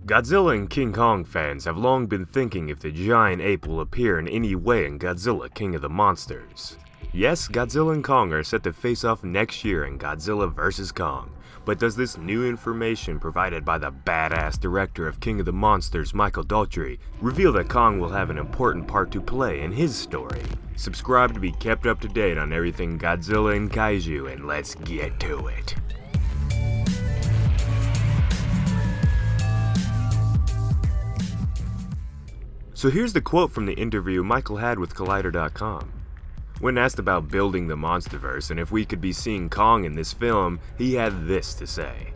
Godzilla and King Kong fans have long been thinking if the giant ape will appear in any way in Godzilla King of the Monsters. Yes, Godzilla and Kong are set to face off next year in Godzilla vs. Kong, but does this new information provided by the badass director of King of the Monsters, Michael Dougherty, reveal that Kong will have an important part to play in his story? Subscribe to be kept up to date on everything Godzilla and Kaiju, and let's get to it. So here's the quote from the interview Michael had with Collider.com. When asked about building the Monsterverse and if we could be seeing Kong in this film, he had this to say.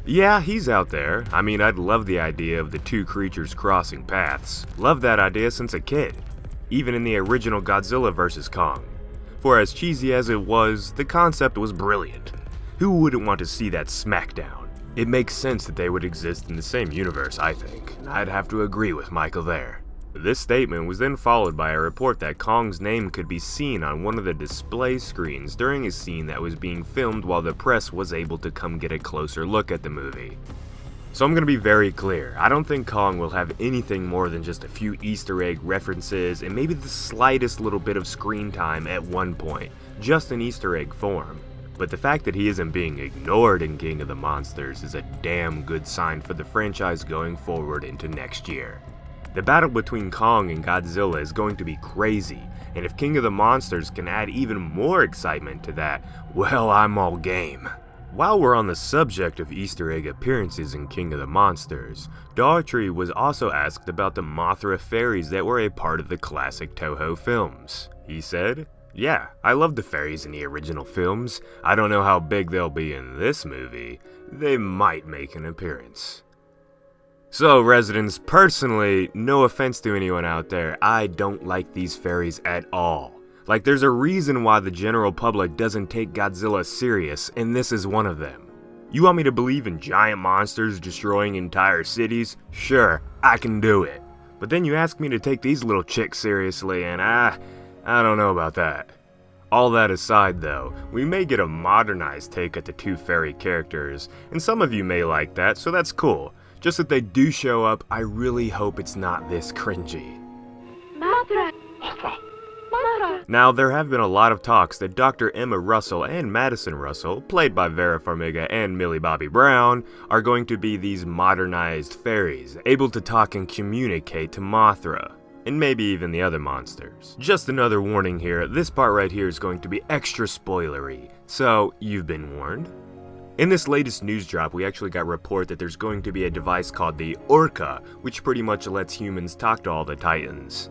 Yeah, he's out there. I mean, I'd love the idea of the two creatures crossing paths. Loved that idea since a kid. Even in the original Godzilla vs. Kong. For as cheesy as it was, the concept was brilliant. Who wouldn't want to see that smackdown? It makes sense that they would exist in the same universe, I think. I'd have to agree with Michael there. This statement was then followed by a report that Kong's name could be seen on one of the display screens during a scene that was being filmed while the press was able to come get a closer look at the movie. So I'm going to be very clear, I don't think Kong will have anything more than just a few Easter egg references and maybe the slightest little bit of screen time at one point, just in Easter egg form. But the fact that he isn't being ignored in King of the Monsters is a damn good sign for the franchise going forward into next year. The battle between Kong and Godzilla is going to be crazy, and if King of the Monsters can add even more excitement to that, well, I'm all game. While we're on the subject of Easter egg appearances in King of the Monsters, Dougherty was also asked about the Mothra Fairies that were a part of the classic Toho films. He said, "Yeah, I love the fairies in the original films. I don't know how big they'll be in this movie. They might make an appearance." So residents, personally, no offense to anyone out there, I don't like these fairies at all. Like, there's a reason why the general public doesn't take Godzilla serious, and this is one of them. You want me to believe in giant monsters destroying entire cities? Sure, I can do it. But then you ask me to take these little chicks seriously, and I don't know about that. All that aside though, we may get a modernized take at the two fairy characters, and some of you may like that, so that's cool. Just that they do show up, I really hope it's not this cringy. Mothra! Now, there have been a lot of talks that Dr. Emma Russell and Madison Russell, played by Vera Farmiga and Millie Bobby Brown, are going to be these modernized fairies, able to talk and communicate to Mothra, and maybe even the other monsters. Just another warning here, this part right here is going to be extra spoilery, so you've been warned. In this latest news drop, we actually got report that there's going to be a device called the Orca, which pretty much lets humans talk to all the Titans.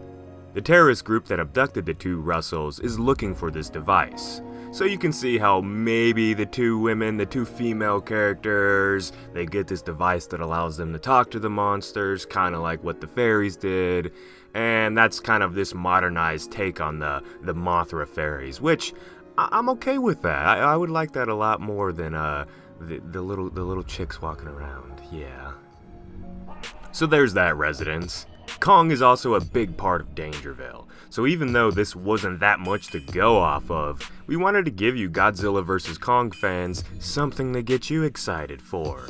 The terrorist group that abducted the two Russells is looking for this device. So you can see how maybe the two women, the two female characters, they get this device that allows them to talk to the monsters, kind of like what the fairies did. And that's kind of this modernized take on the Mothra Fairies, which I'm okay with that. I would like that a lot more than the little chicks walking around. Yeah. So there's that, residents. Kong is also a big part of Dangerville. So even though this wasn't that much to go off of, we wanted to give you Godzilla vs. Kong fans something to get you excited for.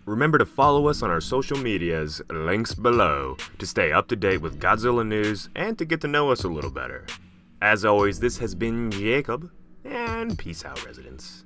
Remember to follow us on our social medias, links below, to stay up to date with Godzilla news and to get to know us a little better. As always, this has been Jacob, and peace out, residents.